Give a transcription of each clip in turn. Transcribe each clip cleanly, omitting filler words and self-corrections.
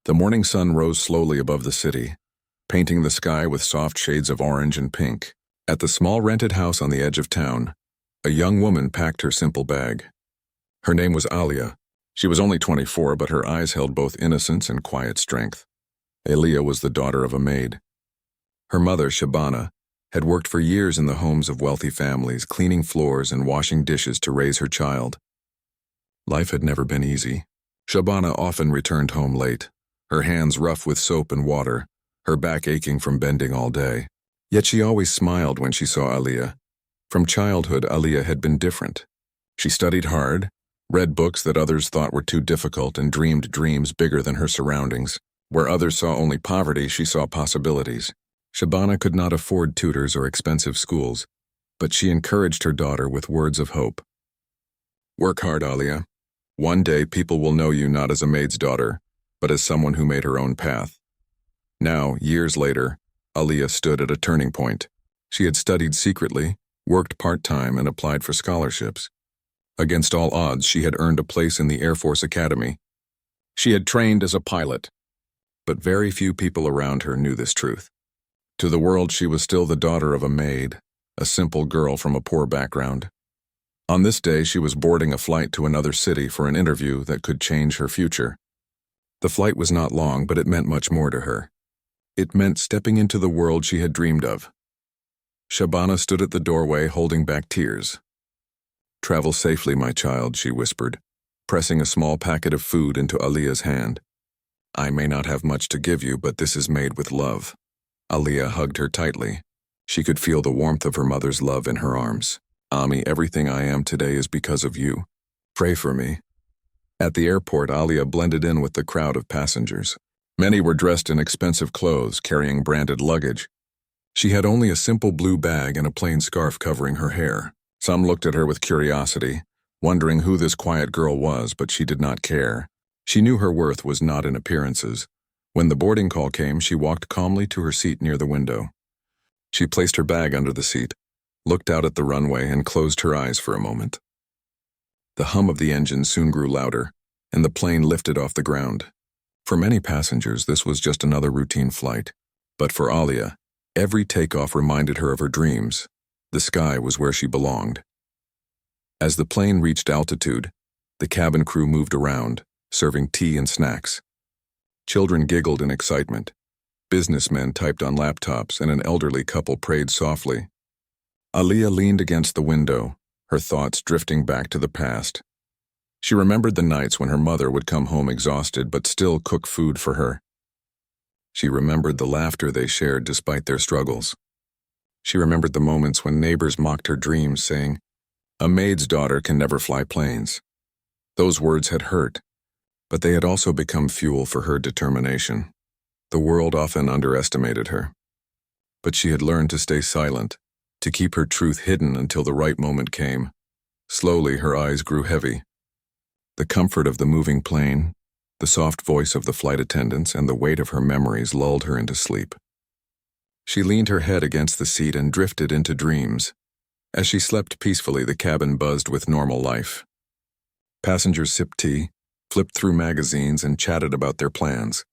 The morning sun rose slowly above the city, painting the sky with soft shades of orange and pink. At the small rented house on the edge of town, a young woman packed her simple bag. Her name was Alia. She was only 24, but her eyes held both innocence and quiet strength. Alia was the daughter of a maid. Her mother, Shabana, had worked for years in the homes of wealthy families, cleaning floors and washing dishes to raise her child. Life had never been easy. Shabana often returned home late, her hands rough with soap and water, her back aching from bending all day. Yet she always smiled when she saw Alia. From childhood, Alia had been different. She studied hard, read books that others thought were too difficult, and dreamed dreams bigger than her surroundings. Where others saw only poverty, she saw possibilities. Shabana could not afford tutors or expensive schools, but she encouraged her daughter with words of hope. Work hard, Alia. One day people will know you not as a maid's daughter, but as someone who made her own path. Now, years later, Alia stood at a turning point. She had studied secretly, worked part-time, and applied for scholarships. Against all odds, she had earned a place in the Air Force Academy. She had trained as a pilot, but very few people around her knew this truth. To the world, she was still the daughter of a maid, a simple girl from a poor background. On this day, she was boarding a flight to another city for an interview that could change her future. The flight was not long, but it meant much more to her. It meant stepping into the world she had dreamed of. Shabana stood at the doorway holding back tears. "Travel safely, my child," she whispered, pressing a small packet of food into Alia's hand. "I may not have much to give you, but this is made with love." Alia hugged her tightly. She could feel the warmth of her mother's love in her arms. "Ami, everything I am today is because of you. Pray for me." At the airport, Alia blended in with the crowd of passengers. Many were dressed in expensive clothes, carrying branded luggage. She had only a simple blue bag and a plain scarf covering her hair. Some looked at her with curiosity, wondering who this quiet girl was, but she did not care. She knew her worth was not in appearances. When the boarding call came, she walked calmly to her seat near the window. She placed her bag under the seat, looked out at the runway, and closed her eyes for a moment. The hum of the engine soon grew louder, and the plane lifted off the ground. For many passengers, this was just another routine flight. But for Alia, every takeoff reminded her of her dreams. The sky was where she belonged. As the plane reached altitude, the cabin crew moved around, serving tea and snacks. Children giggled in excitement. Businessmen typed on laptops, and an elderly couple prayed softly. Alia leaned against the window, her thoughts drifting back to the past. She remembered the nights when her mother would come home exhausted but still cook food for her. She remembered the laughter they shared despite their struggles. She remembered the moments when neighbors mocked her dreams, saying, "A maid's daughter can never fly planes." Those words had hurt, but they had also become fuel for her determination. The world often underestimated her. But she had learned to stay silent, to keep her truth hidden until the right moment came. Slowly, her eyes grew heavy. The comfort of the moving plane, the soft voice of the flight attendants, and the weight of her memories lulled her into sleep. She leaned her head against the seat and drifted into dreams. As she slept peacefully, the cabin buzzed with normal life. Passengers sipped tea, flipped through magazines, and chatted about their plans.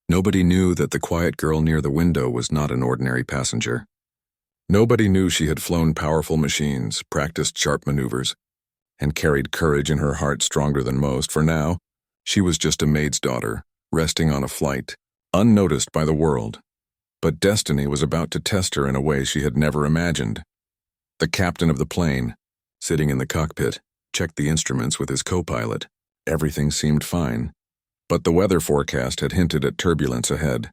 Nobody knew that the quiet girl near the window was not an ordinary passenger. Nobody knew she had flown powerful machines, practiced sharp maneuvers, and carried courage in her heart stronger than most. For now, she was just a maid's daughter, resting on a flight, unnoticed by the world. But destiny was about to test her in a way she had never imagined. The captain of the plane, sitting in the cockpit, checked the instruments with his co-pilot. Everything seemed fine, but the weather forecast had hinted at turbulence ahead.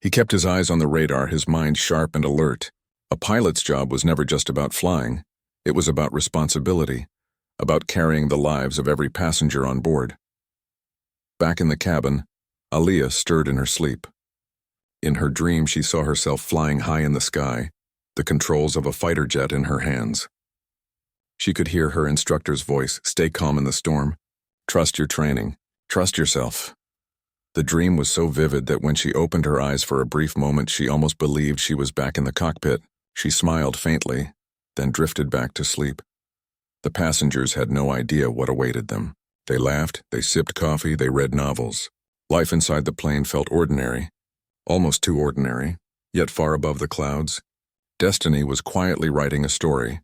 He kept his eyes on the radar, his mind sharp and alert. A pilot's job was never just about flying. It was about responsibility, about carrying the lives of every passenger on board. Back in the cabin, Alia stirred in her sleep. In her dream, she saw herself flying high in the sky, the controls of a fighter jet in her hands. She could hear her instructor's voice, "Stay calm in the storm. Trust your training. Trust yourself." The dream was so vivid that when she opened her eyes for a brief moment, she almost believed she was back in the cockpit. She smiled faintly, then drifted back to sleep. The passengers had no idea what awaited them. They laughed, they sipped coffee, they read novels. Life inside the plane felt ordinary, almost too ordinary, yet far above the clouds. Destiny was quietly writing a story,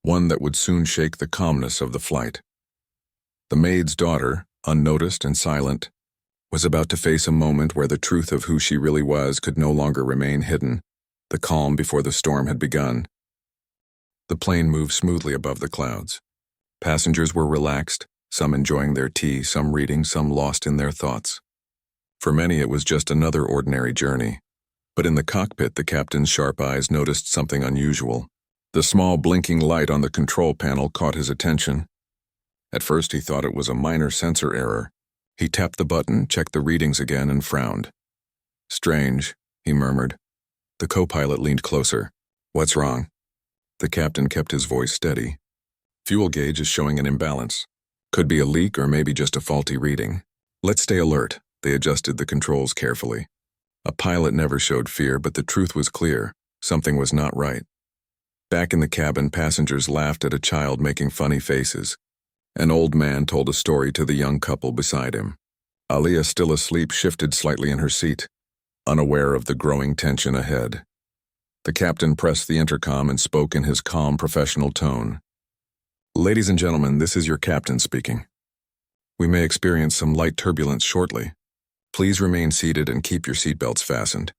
one that would soon shake the calmness of the flight. The maid's daughter, unnoticed and silent, was about to face a moment where the truth of who she really was could no longer remain hidden, the calm before the storm had begun. The plane moved smoothly above the clouds. Passengers were relaxed, some enjoying their tea, some reading, some lost in their thoughts. For many it was just another ordinary journey. But in the cockpit, the captain's sharp eyes noticed something unusual. The small blinking light on the control panel caught his attention. At first he thought it was a minor sensor error. He tapped the button, checked the readings again, and frowned. "Strange," he murmured. The co-pilot leaned closer. "What's wrong?" The captain kept his voice steady. "Fuel gauge is showing an imbalance. Could be a leak or maybe just a faulty reading. Let's stay alert." They adjusted the controls carefully. A pilot never showed fear, but the truth was clear. Something was not right. Back in the cabin, passengers laughed at a child making funny faces. An old man told a story to the young couple beside him. Aliyah, still asleep, shifted slightly in her seat, unaware of the growing tension ahead. The captain pressed the intercom and spoke in his calm, professional tone. "Ladies and gentlemen, this is your captain speaking. We may experience some light turbulence shortly. Please remain seated and keep your seatbelts fastened."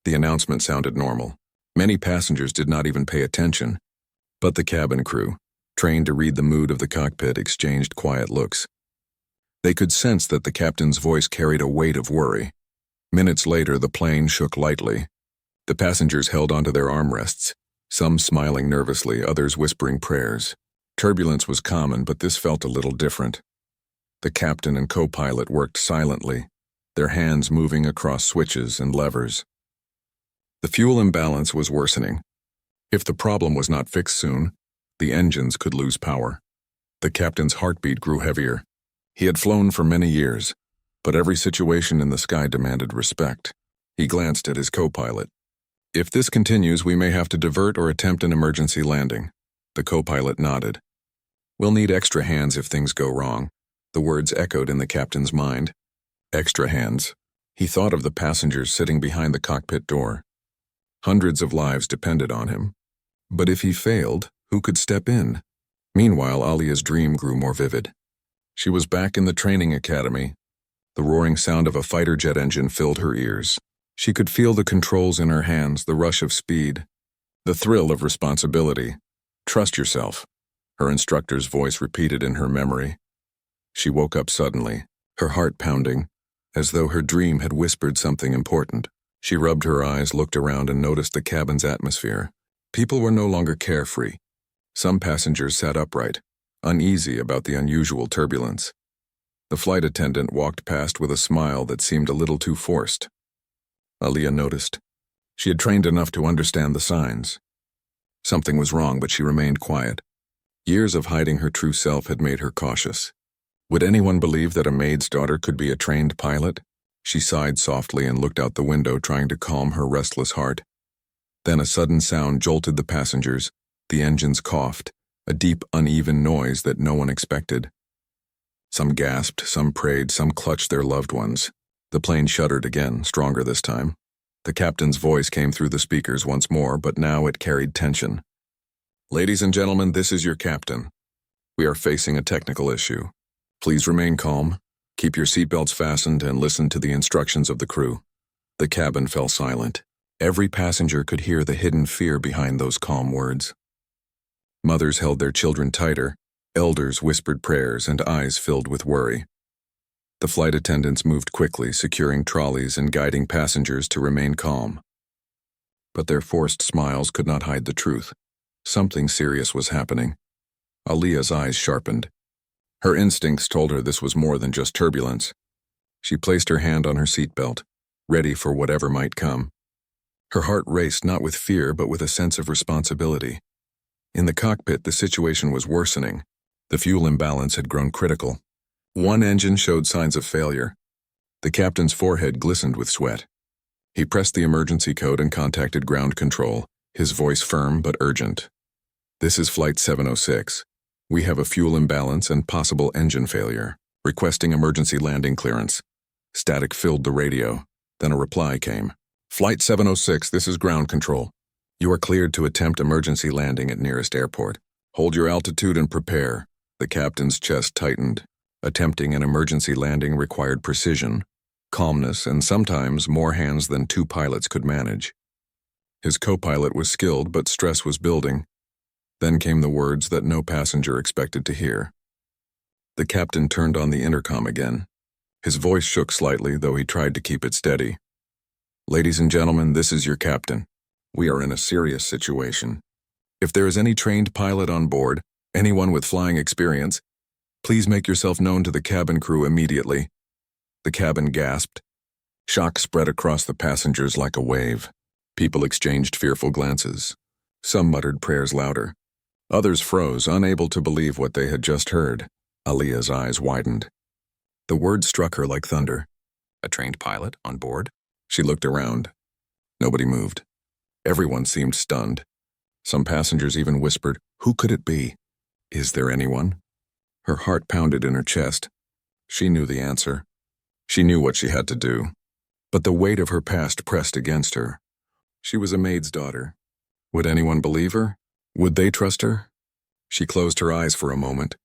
The announcement sounded normal. Many passengers did not even pay attention, but the cabin crew, trained to read the mood of the cockpit, exchanged quiet looks. They could sense that the captain's voice carried a weight of worry. Minutes later, the plane shook lightly. The passengers held onto their armrests, some smiling nervously, others whispering prayers. Turbulence was common, but this felt a little different. The captain and co-pilot worked silently, their hands moving across switches and levers. The fuel imbalance was worsening. If the problem was not fixed soon, the engines could lose power. The captain's heartbeat grew heavier. He had flown for many years, but every situation in the sky demanded respect. He glanced at his co-pilot. "If this continues, we may have to divert or attempt an emergency landing." The co-pilot nodded. "We'll need extra hands if things go wrong." The words echoed in the captain's mind. Extra hands. He thought of the passengers sitting behind the cockpit door. Hundreds of lives depended on him. But if he failed, who could step in? Meanwhile, Aliyah's dream grew more vivid. She was back in the training academy. The roaring sound of a fighter jet engine filled her ears. She could feel the controls in her hands, the rush of speed, the thrill of responsibility. "Trust yourself," her instructor's voice repeated in her memory. She woke up suddenly, her heart pounding, as though her dream had whispered something important. She rubbed her eyes, looked around, and noticed the cabin's atmosphere. People were no longer carefree. Some passengers sat upright, uneasy about the unusual turbulence. The flight attendant walked past with a smile that seemed a little too forced. Aliyah noticed. She had trained enough to understand the signs. Something was wrong, but she remained quiet. Years of hiding her true self had made her cautious. Would anyone believe that a maid's daughter could be a trained pilot? She sighed softly and looked out the window, trying to calm her restless heart. Then a sudden sound jolted the passengers. The engines coughed, a deep, uneven noise that no one expected. Some gasped, some prayed, some clutched their loved ones. The plane shuddered again, stronger this time. The captain's voice came through the speakers once more, but now it carried tension. "Ladies and gentlemen, this is your captain. We are facing a technical issue. Please remain calm, keep your seatbelts fastened, and listen to the instructions of the crew." The cabin fell silent. Every passenger could hear the hidden fear behind those calm words. Mothers held their children tighter, elders whispered prayers, and eyes filled with worry. The flight attendants moved quickly, securing trolleys and guiding passengers to remain calm. But their forced smiles could not hide the truth. Something serious was happening. Aliyah's eyes sharpened. Her instincts told her this was more than just turbulence. She placed her hand on her seatbelt, ready for whatever might come. Her heart raced not with fear but with a sense of responsibility. In the cockpit, the situation was worsening. The fuel imbalance had grown critical. One engine showed signs of failure. The captain's forehead glistened with sweat. He pressed the emergency code and contacted ground control, his voice firm but urgent. "This is Flight 706. We have a fuel imbalance and possible engine failure. Requesting emergency landing clearance." Static filled the radio. Then a reply came. Flight 706, this is ground control. You are cleared to attempt emergency landing at nearest airport. Hold your altitude and prepare. The captain's chest tightened. Attempting an emergency landing required precision, calmness, and sometimes more hands than two pilots could manage. His co-pilot was skilled, but stress was building. Then came the words that no passenger expected to hear. The captain turned on the intercom again. His voice shook slightly, though he tried to keep it steady. Ladies and gentlemen, this is your captain. We are in a serious situation. If there is any trained pilot on board, anyone with flying experience, please make yourself known to the cabin crew immediately. The cabin gasped. Shock spread across the passengers like a wave. People exchanged fearful glances. Some muttered prayers louder. Others froze, unable to believe what they had just heard. Aaliyah's eyes widened. The word struck her like thunder. A trained pilot on board? She looked around. Nobody moved. Everyone seemed stunned. Some passengers even whispered, "Who could it be? Is there anyone?" Her heart pounded in her chest. She knew the answer. She knew what she had to do. But the weight of her past pressed against her. She was a maid's daughter. Would anyone believe her? Would they trust her? She closed her eyes for a moment.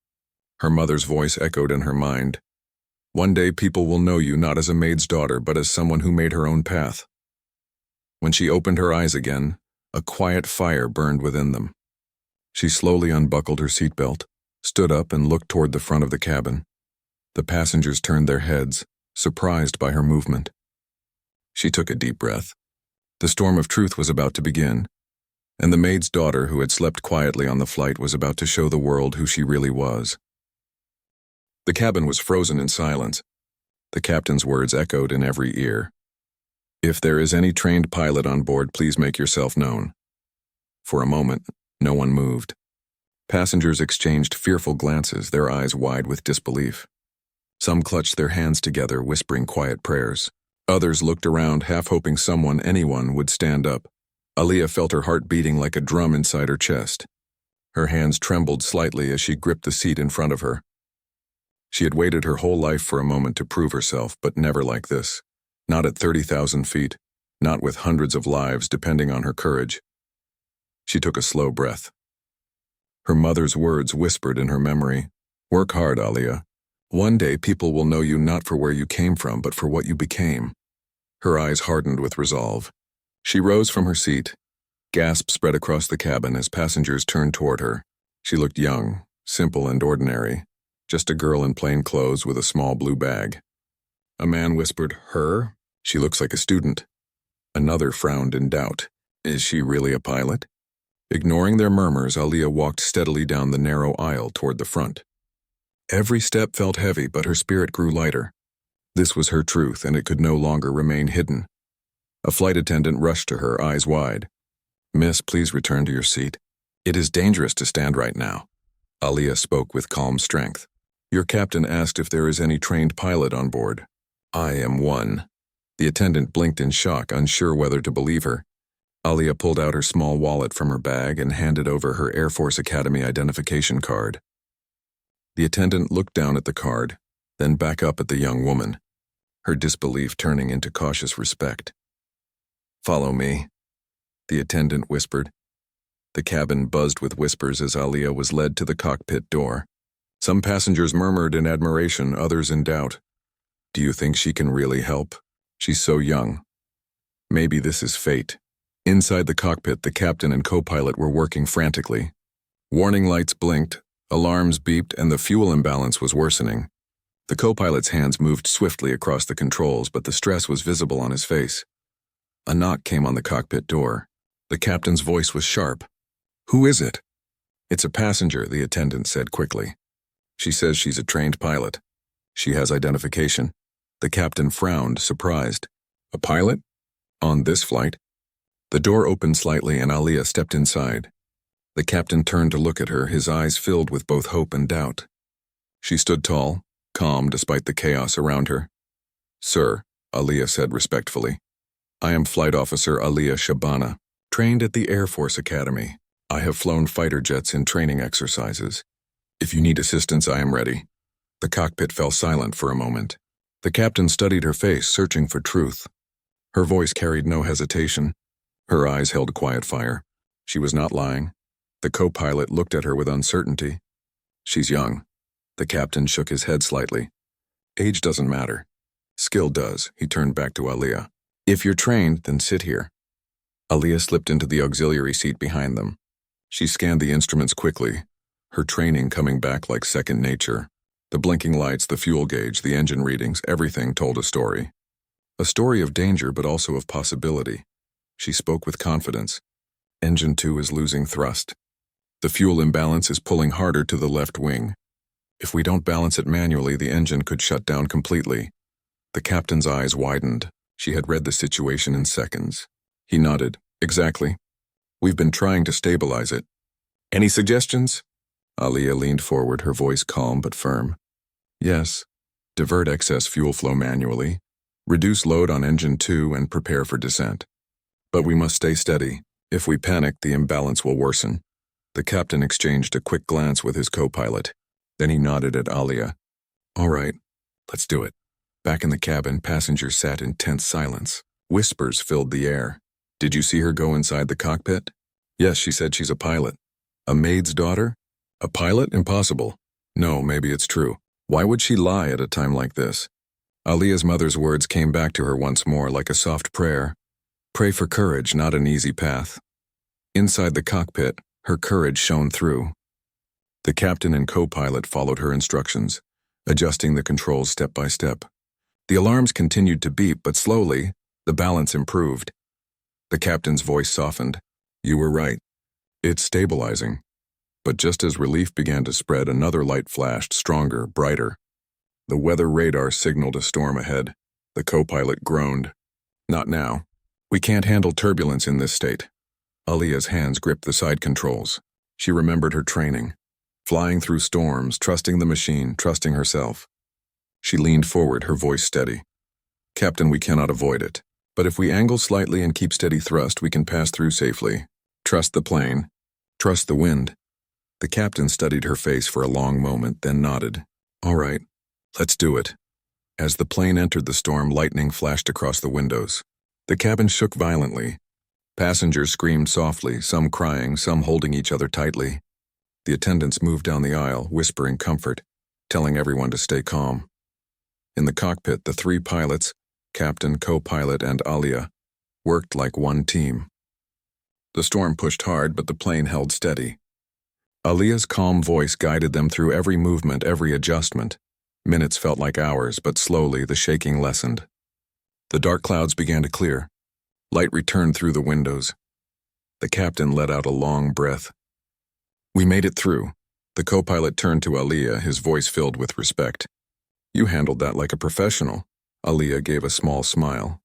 Her mother's voice echoed in her mind. One day people will know you not as a maid's daughter, but as someone who made her own path. When she opened her eyes again, a quiet fire burned within them. She slowly unbuckled her seatbelt, stood up and looked toward the front of the cabin. The passengers turned their heads, surprised by her movement. She took a deep breath. The storm of truth was about to begin, and the maid's daughter who had slept quietly on the flight was about to show the world who she really was. The cabin was frozen in silence. The captain's words echoed in every ear. If there is any trained pilot on board, please make yourself known. For a moment, no one moved. Passengers exchanged fearful glances, their eyes wide with disbelief. Some clutched their hands together, whispering quiet prayers. Others looked around, half hoping someone, anyone, would stand up. Aaliyah felt her heart beating like a drum inside her chest. Her hands trembled slightly as she gripped the seat in front of her. She had waited her whole life for a moment to prove herself, but never like this. Not at 30,000 feet, not with hundreds of lives depending on her courage. She took a slow breath. Her mother's words whispered in her memory. Work hard, Aaliyah. One day people will know you not for where you came from, but for what you became. Her eyes hardened with resolve. She rose from her seat. Gasps spread across the cabin as passengers turned toward her. She looked young, simple and ordinary, just a girl in plain clothes with a small blue bag. A man whispered, "Her? She looks like a student." Another frowned in doubt. Is she really a pilot? Ignoring their murmurs, Aaliyah walked steadily down the narrow aisle toward the front. Every step felt heavy, but her spirit grew lighter. This was her truth, and it could no longer remain hidden. A flight attendant rushed to her, eyes wide. "Miss, please return to your seat. It is dangerous to stand right now." Aaliyah spoke with calm strength. "Your captain asked if there is any trained pilot on board. I am one." The attendant blinked in shock, unsure whether to believe her. Aaliyah pulled out her small wallet from her bag and handed over her Air Force Academy identification card. The attendant looked down at the card, then back up at the young woman, her disbelief turning into cautious respect. "Follow me," the attendant whispered. The cabin buzzed with whispers as Aaliyah was led to the cockpit door. Some passengers murmured in admiration, others in doubt. Do you think she can really help? She's so young. Maybe this is fate. Inside the cockpit, the captain and co-pilot were working frantically. Warning lights blinked, alarms beeped, and the fuel imbalance was worsening. The co-pilot's hands moved swiftly across the controls, but the stress was visible on his face. A knock came on the cockpit door. The captain's voice was sharp. "Who is it?" "It's a passenger," the attendant said quickly. "She says she's a trained pilot. She has identification." The captain frowned, surprised. "A pilot? On this flight?" The door opened slightly and Aaliyah stepped inside. The captain turned to look at her, his eyes filled with both hope and doubt. She stood tall, calm despite the chaos around her. "Sir," Aaliyah said respectfully, "I am Flight Officer Aaliyah Shabana, trained at the Air Force Academy. I have flown fighter jets in training exercises. If you need assistance, I am ready." The cockpit fell silent for a moment. The captain studied her face, searching for truth. Her voice carried no hesitation. Her eyes held quiet fire. She was not lying. The co-pilot looked at her with uncertainty. She's young. The captain shook his head slightly. Age doesn't matter. Skill does. He turned back to Aliyah. If you're trained, then sit here. Aliyah slipped into the auxiliary seat behind them. She scanned the instruments quickly, her training coming back like second nature. The blinking lights, the fuel gauge, the engine readings, everything told a story. A story of danger, but also of possibility. She spoke with confidence. Engine 2 is losing thrust. The fuel imbalance is pulling harder to the left wing. If we don't balance it manually, the engine could shut down completely. The captain's eyes widened. She had read the situation in seconds. He nodded. Exactly. We've been trying to stabilize it. Any suggestions? Aliyah leaned forward, her voice calm but firm. Yes. Divert excess fuel flow manually. Reduce load on engine 2 and prepare for descent. But we must stay steady. If we panic, the imbalance will worsen. The captain exchanged a quick glance with his co-pilot. Then he nodded at Aliyah. All right, let's do it. Back in the cabin, passengers sat in tense silence. Whispers filled the air. Did you see her go inside the cockpit? Yes, she said she's a pilot. A maid's daughter? A pilot? Impossible. No, maybe it's true. Why would she lie at a time like this? Aliyah's mother's words came back to her once more like a soft prayer. Pray for courage, not an easy path. Inside the cockpit, her courage shone through. The captain and co-pilot followed her instructions, adjusting the controls step by step. The alarms continued to beep, but slowly, the balance improved. The captain's voice softened. You were right. It's stabilizing. But just as relief began to spread, another light flashed, stronger, brighter. The weather radar signaled a storm ahead. The co-pilot groaned. Not now. We can't handle turbulence in this state. Aliyah's hands gripped the side controls. She remembered her training. Flying through storms, trusting the machine, trusting herself. She leaned forward, her voice steady. Captain, we cannot avoid it. But if we angle slightly and keep steady thrust, we can pass through safely. Trust the plane. Trust the wind. The captain studied her face for a long moment, then nodded. All right, let's do it. As the plane entered the storm, lightning flashed across the windows. The cabin shook violently. Passengers screamed softly, some crying, some holding each other tightly. The attendants moved down the aisle, whispering comfort, telling everyone to stay calm. In the cockpit, the three pilots, captain, co-pilot, and Aliyah, worked like one team. The storm pushed hard, but the plane held steady. Aliyah's calm voice guided them through every movement, every adjustment. Minutes felt like hours, but slowly the shaking lessened. The dark clouds began to clear. Light returned through the windows. The captain let out a long breath. We made it through. The co-pilot turned to Aliyah, his voice filled with respect. You handled that like a professional. Aliyah gave a small smile.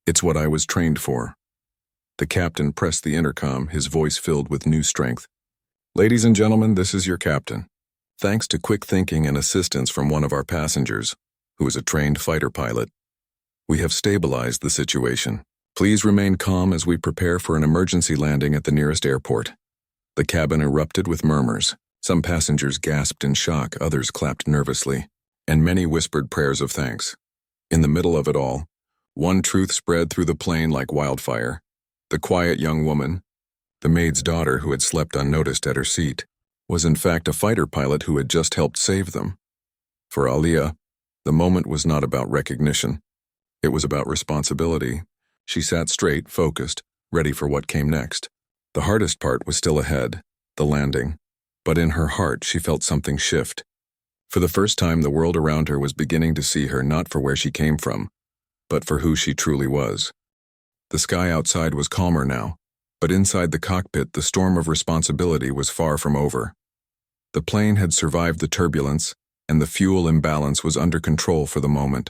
It's what I was trained for. The captain pressed the intercom, his voice filled with new strength. Ladies and gentlemen, this is your captain. Thanks to quick thinking and assistance from one of our passengers, who is a trained fighter pilot, we have stabilized the situation. Please remain calm as we prepare for an emergency landing at the nearest airport. The cabin erupted with murmurs. Some passengers gasped in shock, others clapped nervously, and many whispered prayers of thanks. In the middle of it all, one truth spread through the plane like wildfire. The quiet young woman, the maid's daughter who had slept unnoticed at her seat, was in fact a fighter pilot who had just helped save them. For Aliyah, the moment was not about recognition. It was about responsibility. She sat straight, focused, ready for what came next. The hardest part was still ahead, the landing. But in her heart, she felt something shift. For the first time, the world around her was beginning to see her not for where she came from, but for who she truly was. The sky outside was calmer now, but inside the cockpit, the storm of responsibility was far from over. The plane had survived the turbulence, and the fuel imbalance was under control for the moment.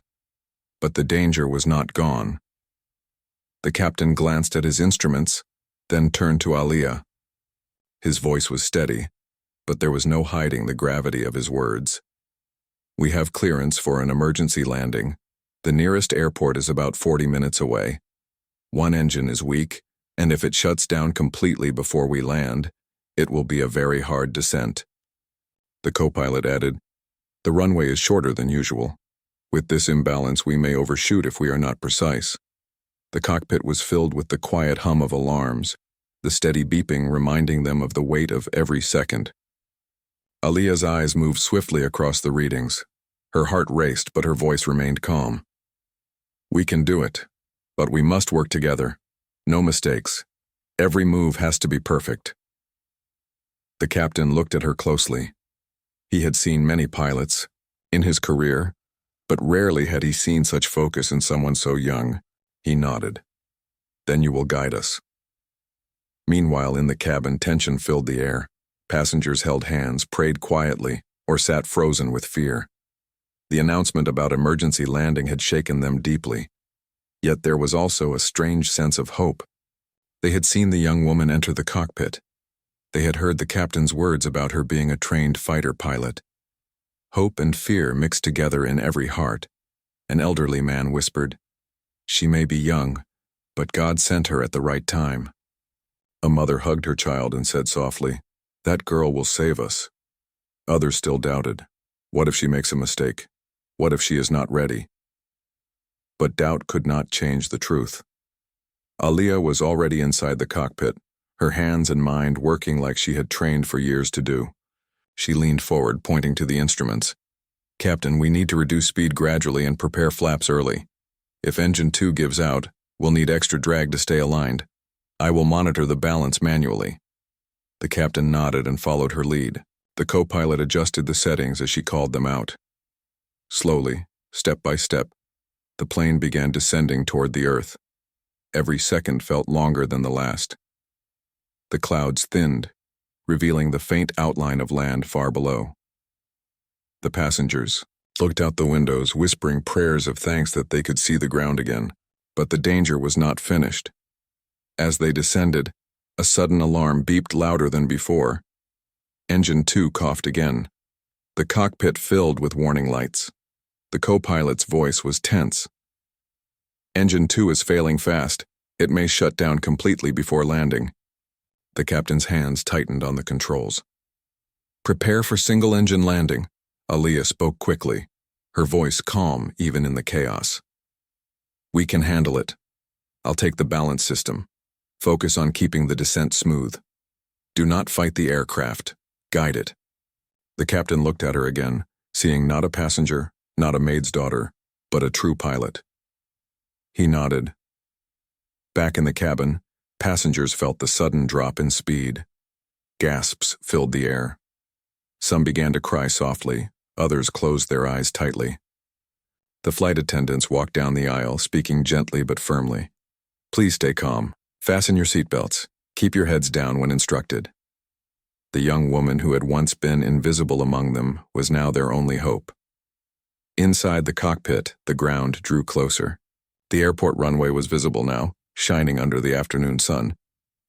But the danger was not gone. The captain glanced at his instruments, then turned to Aliyah. His voice was steady, but there was no hiding the gravity of his words. We have clearance for an emergency landing. The nearest airport is about 40 minutes away. One engine is weak, and if it shuts down completely before we land, it will be a very hard descent. The co-pilot added, the runway is shorter than usual. With this imbalance, we may overshoot if we are not precise. The cockpit was filled with the quiet hum of alarms, the steady beeping reminding them of the weight of every second. Aaliyah's eyes moved swiftly across the readings. Her heart raced, but her voice remained calm. We can do it, but we must work together. No mistakes. Every move has to be perfect. The captain looked at her closely. He had seen many pilots in his career, but rarely had he seen such focus in someone so young. He nodded. Then you will guide us. Meanwhile, in the cabin, tension filled the air. Passengers held hands, prayed quietly, or sat frozen with fear. The announcement about emergency landing had shaken them deeply. Yet there was also a strange sense of hope. They had seen the young woman enter the cockpit. They had heard the captain's words about her being a trained fighter pilot. Hope and fear mixed together in every heart. An elderly man whispered, "She may be young, but God sent her at the right time." A mother hugged her child and said softly, "That girl will save us." Others still doubted. What if she makes a mistake? What if she is not ready? But doubt could not change the truth. Aaliyah was already inside the cockpit, her hands and mind working like she had trained for years to do. She leaned forward, pointing to the instruments. "Captain, we need to reduce speed gradually and prepare flaps early. If engine 2 gives out, we'll need extra drag to stay aligned. I will monitor the balance manually." The captain nodded and followed her lead. The co-pilot adjusted the settings as she called them out. Slowly, step by step, the plane began descending toward the earth. Every second felt longer than the last. The clouds thinned, revealing the faint outline of land far below. The passengers looked out the windows, whispering prayers of thanks that they could see the ground again, but the danger was not finished. As they descended, a sudden alarm beeped louder than before. Engine 2 coughed again. The cockpit filled with warning lights. The co-pilot's voice was tense. "Engine 2 is failing fast. It may shut down completely before landing." The captain's hands tightened on the controls. "Prepare for single-engine landing," Aaliyah spoke quickly, her voice calm even in the chaos. "We can handle it. I'll take the balance system. Focus on keeping the descent smooth. Do not fight the aircraft. Guide it." The captain looked at her again, seeing not a passenger, not a maid's daughter, but a true pilot. He nodded. Back in the cabin, passengers felt the sudden drop in speed. Gasps filled the air. Some began to cry softly, others closed their eyes tightly. The flight attendants walked down the aisle, speaking gently but firmly. "Please stay calm. Fasten your seatbelts. Keep your heads down when instructed." The young woman who had once been invisible among them was now their only hope. Inside the cockpit, the ground drew closer. The airport runway was visible now, shining under the afternoon sun.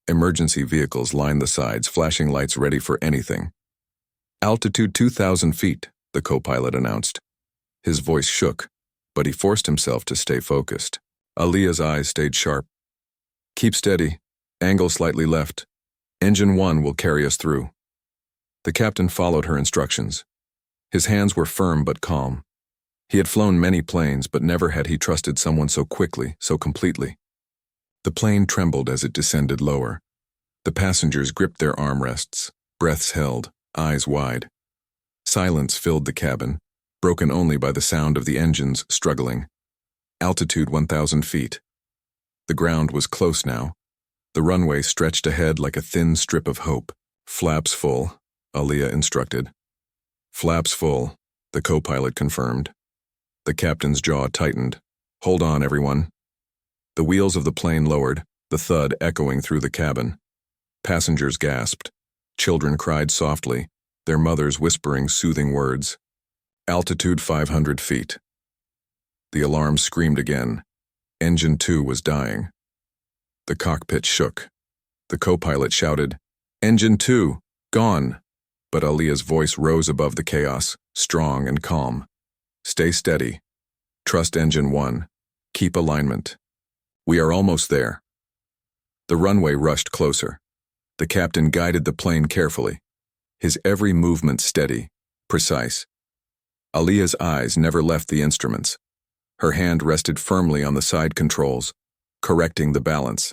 Emergency vehicles lined the sides, flashing lights ready for anything. "Altitude 2,000 feet, the co-pilot announced. His voice shook, but he forced himself to stay focused. Aaliyah's eyes stayed sharp. "Keep steady. Angle slightly left. Engine 1 will carry us through." The captain followed her instructions. His hands were firm but calm. He had flown many planes, but never had he trusted someone so quickly, so completely. The plane trembled as it descended lower. The passengers gripped their armrests, breaths held, eyes wide. Silence filled the cabin, broken only by the sound of the engines struggling. Altitude 1,000 feet. The ground was close now. The runway stretched ahead like a thin strip of hope. "Flaps full," Aaliyah instructed. "Flaps full," the co-pilot confirmed. The captain's jaw tightened. "Hold on, everyone." The wheels of the plane lowered, the thud echoing through the cabin. Passengers gasped. Children cried softly, their mothers whispering soothing words. Altitude 500 feet. The alarm screamed again. Engine 2 was dying. The cockpit shook. The co-pilot shouted, "Engine 2, gone!" But Aaliyah's voice rose above the chaos, strong and calm. "Stay steady. Trust Engine 1. Keep alignment. We are almost there." The runway rushed closer. The captain guided the plane carefully, his every movement steady, precise. Aaliyah's eyes never left the instruments. Her hand rested firmly on the side controls, correcting the balance.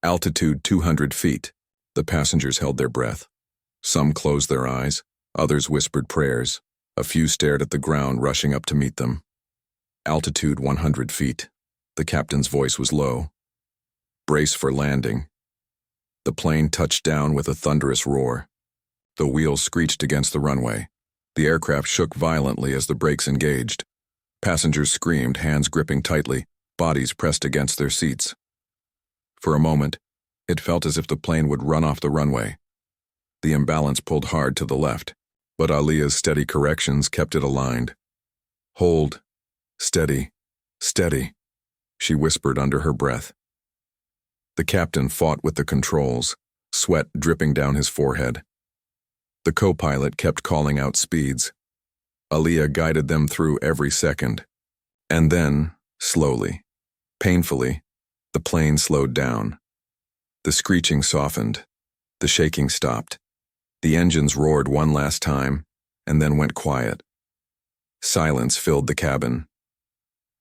Altitude 200 feet. The passengers held their breath. Some closed their eyes, others whispered prayers. A few stared at the ground, rushing up to meet them. Altitude 100 feet. The captain's voice was low. Brace for landing. The plane touched down with a thunderous roar. The wheels screeched against the runway. The aircraft shook violently as the brakes engaged. Passengers screamed, hands gripping tightly, bodies pressed against their seats. For a moment, it felt as if the plane would run off the runway. The imbalance pulled hard to the left, but Aaliyah's steady corrections kept it aligned. Hold. Steady. Steady, she whispered under her breath. The captain fought with the controls, sweat dripping down his forehead. The co-pilot kept calling out speeds. Aaliyah guided them through every second. And then, slowly, painfully, the plane slowed down. The screeching softened. The shaking stopped. The engines roared one last time, and then went quiet. Silence filled the cabin.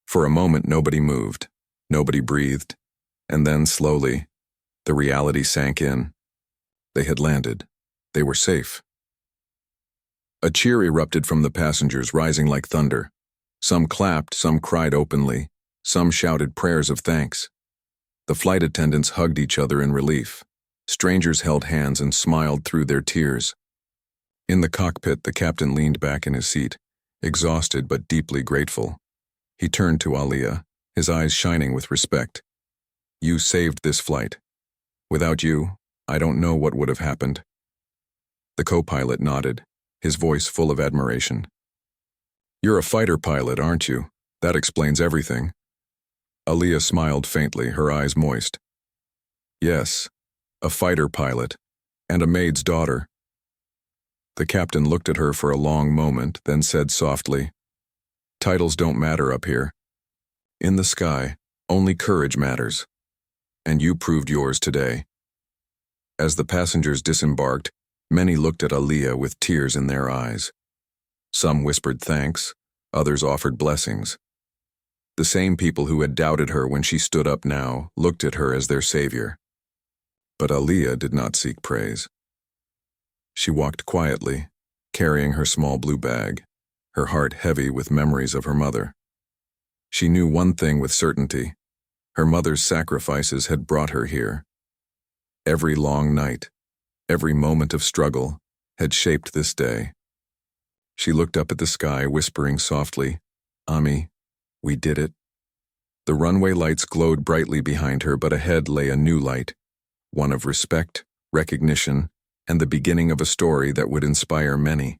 For a moment, nobody moved. Nobody breathed. And then, slowly, the reality sank in. They had landed. They were safe. A cheer erupted from the passengers, rising like thunder. Some clapped, some cried openly, some shouted prayers of thanks. The flight attendants hugged each other in relief. Strangers held hands and smiled through their tears. In the cockpit, the captain leaned back in his seat, exhausted but deeply grateful. He turned to Aaliyah, his eyes shining with respect. You saved this flight. Without you, I don't know what would have happened. The co-pilot nodded, his voice full of admiration. You're a fighter pilot, aren't you? That explains everything. Aaliyah smiled faintly, her eyes moist. Yes, a fighter pilot, and a maid's daughter. The captain looked at her for a long moment, then said softly, Titles don't matter up here. In the sky, only courage matters. And you proved yours today. As the passengers disembarked, many looked at Aaliyah with tears in their eyes. Some whispered thanks, others offered blessings. The same people who had doubted her when she stood up now looked at her as their savior. But Aaliyah did not seek praise. She walked quietly, carrying her small blue bag, her heart heavy with memories of her mother. She knew one thing with certainty. Her mother's sacrifices had brought her here. Every long night, every moment of struggle, had shaped this day. She looked up at the sky, whispering softly, Ami, we did it. The runway lights glowed brightly behind her, but ahead lay a new light, one of respect, recognition, and the beginning of a story that would inspire many.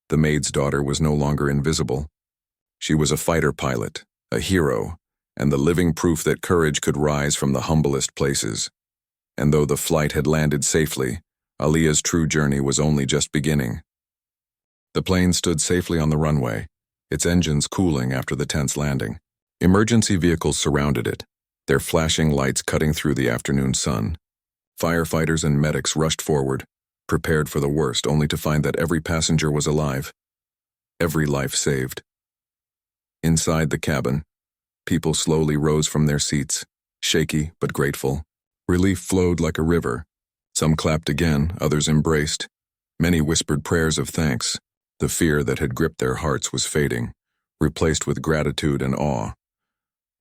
The maid's daughter was no longer invisible. She was a fighter pilot, a hero, and the living proof that courage could rise from the humblest places. And though the flight had landed safely, Aaliyah's true journey was only just beginning. The plane stood safely on the runway, its engines cooling after the tense landing. Emergency vehicles surrounded it, their flashing lights cutting through the afternoon sun. Firefighters and medics rushed forward, prepared for the worst, only to find that every passenger was alive. Every life saved. Inside the cabin, people slowly rose from their seats, shaky but grateful. Relief flowed like a river. Some clapped again, others embraced. Many whispered prayers of thanks. The fear that had gripped their hearts was fading, replaced with gratitude and awe.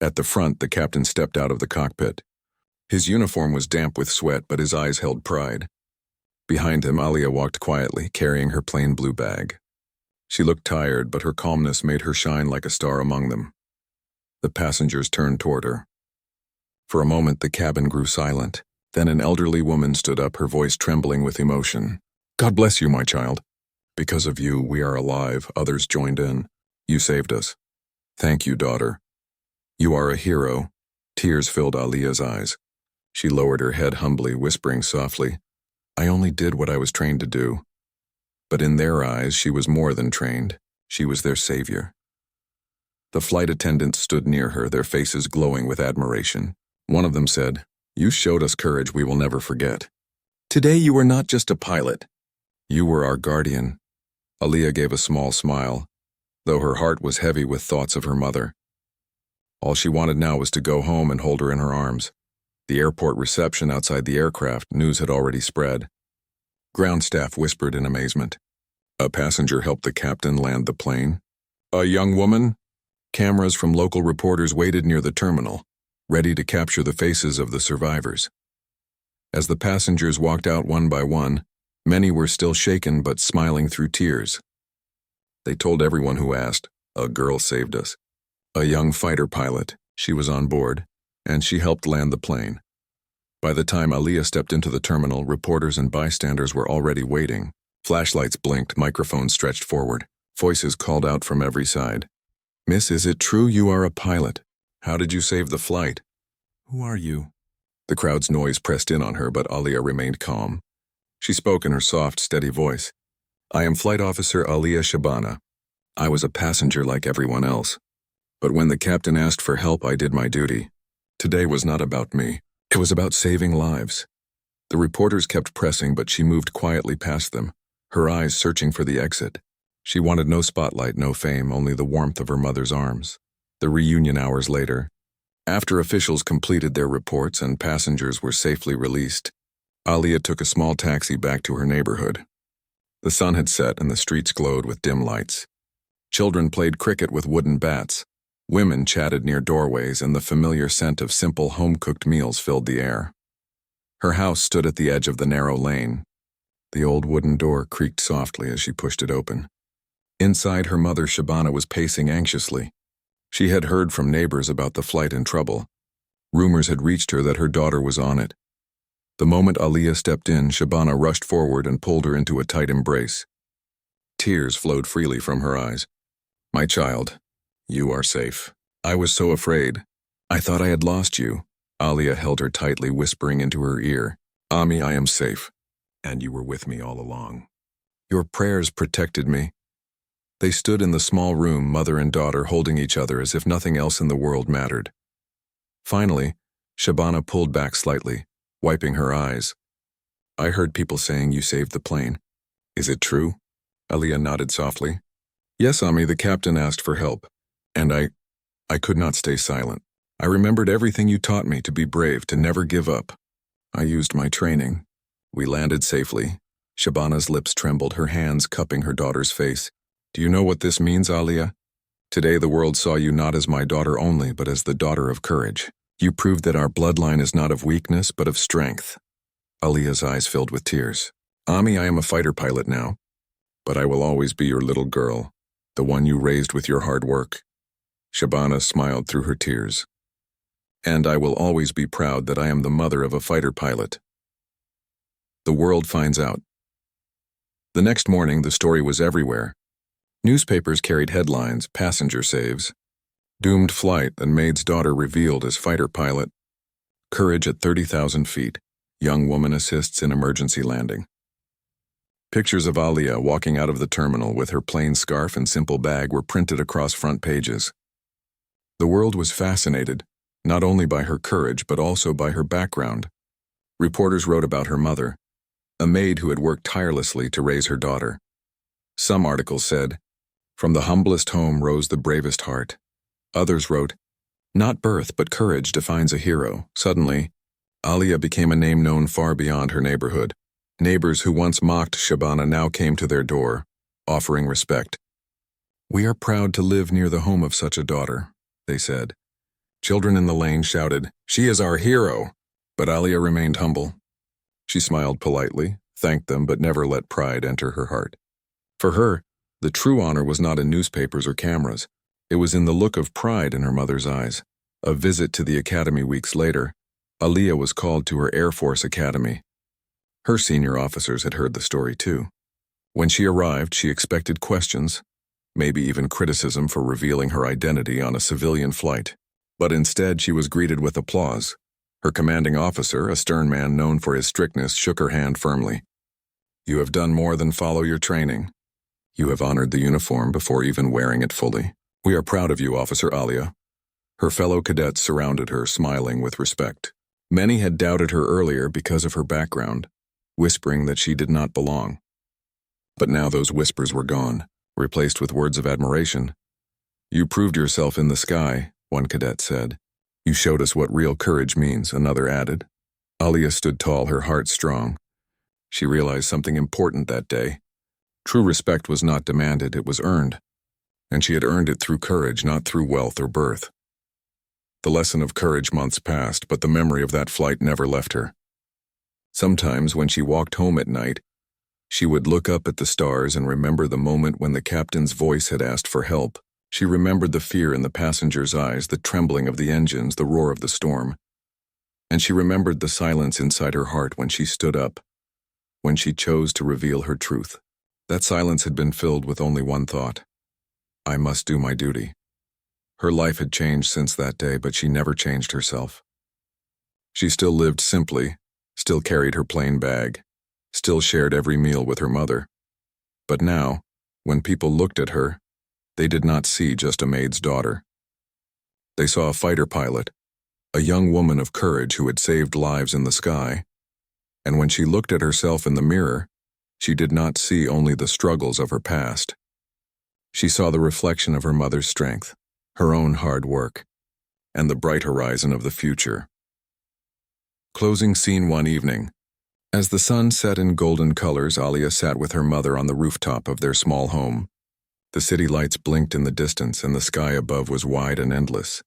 At the front, the captain stepped out of the cockpit. His uniform was damp with sweat, but his eyes held pride. Behind him, Aaliyah walked quietly, carrying her plain blue bag. She looked tired, but her calmness made her shine like a star among them. The passengers turned toward her. For a moment, the cabin grew silent. Then an elderly woman stood up, her voice trembling with emotion. God bless you, my child. Because of you, we are alive. Others joined in. You saved us. Thank you, daughter. You are a hero. Tears filled Aaliyah's eyes. She lowered her head humbly, whispering softly, I only did what I was trained to do. But in their eyes, she was more than trained. She was their savior. The flight attendants stood near her, their faces glowing with admiration. One of them said, You showed us courage we will never forget. Today you were not just a pilot. You were our guardian. Aaliyah gave a small smile. though her heart was heavy with thoughts of her mother. All she wanted now was to go home and hold her in her arms. The airport reception outside the aircraft, news had already spread. Ground staff whispered in amazement. A passenger helped the captain land the plane. A young woman? Cameras from local reporters waited near the terminal, ready to capture the faces of the survivors. As the passengers walked out one by one, many were still shaken but smiling through tears. They told everyone who asked, "A girl saved us. A young fighter pilot, she was on board, and she helped land the plane." By the time Aliyah stepped into the terminal, reporters and bystanders were already waiting. Flashlights blinked, microphones stretched forward. Voices called out from every side. "Miss, is it true you are a pilot? How did you save the flight? Who are you?" The crowd's noise pressed in on her, but Aliyah remained calm. She spoke in her soft, steady voice. "I am Flight Officer Aliyah Shabana. I was a passenger like everyone else. But when the captain asked for help, I did my duty. Today was not about me. It was about saving lives." The reporters kept pressing, but she moved quietly past them, her eyes searching for the exit. She wanted no spotlight, no fame, only the warmth of her mother's arms. The reunion hours later. After officials completed their reports and passengers were safely released, Aliyah took a small taxi back to her neighborhood. The sun had set and the streets glowed with dim lights. Children played cricket with wooden bats. Women chatted near doorways, and the familiar scent of simple home-cooked meals filled the air. Her house stood at the edge of the narrow lane. The old wooden door creaked softly as she pushed it open. Inside, her mother Shabana was pacing anxiously. She had heard from neighbors about the flight and trouble. Rumors had reached her that her daughter was on it. The moment Aliyah stepped in, Shabana rushed forward and pulled her into a tight embrace. Tears flowed freely from her eyes. "My child, you are safe. I was so afraid. I thought I had lost you." Aliyah held her tightly, whispering into her ear, "Ami, I am safe. And you were with me all along. Your prayers protected me." They stood in the small room, mother and daughter holding each other as if nothing else in the world mattered. Finally, Shabana pulled back slightly, wiping her eyes. "I heard people saying you saved the plane. Is it true?" Aliyah nodded softly. "Yes, Ami, the captain asked for help. And I could not stay silent. I remembered everything you taught me, to be brave, to never give up. I used my training. We landed safely." Shabana's lips trembled, her hands cupping her daughter's face. "Do you know what this means, Aliyah? Today the world saw you not as my daughter only, but as the daughter of courage. You proved that our bloodline is not of weakness, but of strength." Aliyah's eyes filled with tears. "Ami, I am a fighter pilot now, but I will always be your little girl, the one you raised with your hard work." Shabana smiled through her tears. "And I will always be proud that I am the mother of a fighter pilot." The world finds out. The next morning, the story was everywhere. Newspapers carried headlines, "Passenger saves," "Doomed flight and Maid's daughter revealed as fighter pilot," "Courage at 30,000 feet, young woman assists in emergency landing." Pictures of Aliyah walking out of the terminal with her plain scarf and simple bag were printed across front pages. The world was fascinated, not only by her courage but also by her background. Reporters wrote about her mother, a maid who had worked tirelessly to raise her daughter. Some articles said, "From the humblest home rose the bravest heart." Others wrote, "Not birth but courage defines a hero." Suddenly, Aliyah became a name known far beyond her neighborhood. Neighbors who once mocked Shabana now came to their door, offering respect. "We are proud to live near the home of such a daughter," they said. Children in the lane shouted, "She is our hero!" But Aliyah remained humble. She smiled politely, thanked them, but never let pride enter her heart. For her, the true honor was not in newspapers or cameras. It was in the look of pride in her mother's eyes. A visit to the academy weeks later, Aliyah was called to her Air Force Academy. Her senior officers had heard the story too. When she arrived, she expected questions, maybe even criticism for revealing her identity on a civilian flight. But instead, she was greeted with applause. Her commanding officer, a stern man known for his strictness, shook her hand firmly. "You have done more than follow your training. You have honored the uniform before even wearing it fully. We are proud of you, Officer Aliyah." Her fellow cadets surrounded her, smiling with respect. Many had doubted her earlier because of her background, whispering that she did not belong. But now those whispers were gone. replaced with words of admiration. "You proved yourself in the sky," one cadet said. "You showed us what real courage means," another added. Alia stood tall, her heart strong. She realized something important that day. True respect was not demanded, it was earned. And she had earned it through courage, not through wealth or birth. The lesson of courage months passed, but the memory of that flight never left her. Sometimes, when she walked home at night, she would look up at the stars and remember the moment when the captain's voice had asked for help. She remembered the fear in the passengers' eyes, the trembling of the engines, the roar of the storm. And she remembered the silence inside her heart when she stood up, when she chose to reveal her truth. That silence had been filled with only one thought: I must do my duty. Her life had changed since that day, but she never changed herself. She still lived simply, still carried her plain bag, still shared every meal with her mother. But now, when people looked at her, they did not see just a maid's daughter. They saw a fighter pilot, a young woman of courage who had saved lives in the sky. And when she looked at herself in the mirror, she did not see only the struggles of her past. She saw the reflection of her mother's strength, her own hard work, and the bright horizon of the future. Closing scene one evening. As the sun set in golden colors, Alia sat with her mother on the rooftop of their small home. The city lights blinked in the distance, and the sky above was wide and endless.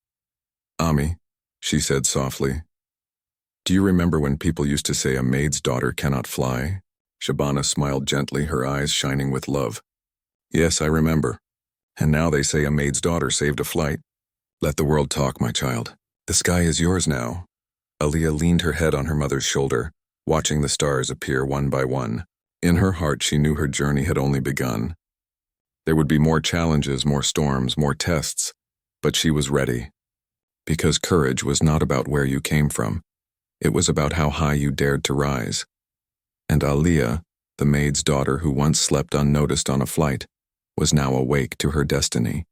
"Ami," she said softly, "do you remember when people used to say a maid's daughter cannot fly?" Shabana smiled gently, her eyes shining with love. "Yes, I remember. And now they say a maid's daughter saved a flight. Let the world talk, my child. The sky is yours now." Alia leaned her head on her mother's shoulder, watching the stars appear one by one. In her heart, she knew her journey had only begun. There would be more challenges, more storms, more tests, but she was ready. Because courage was not about where you came from. It was about how high you dared to rise. And Alia, the maid's daughter who once slept unnoticed on a flight, was now awake to her destiny.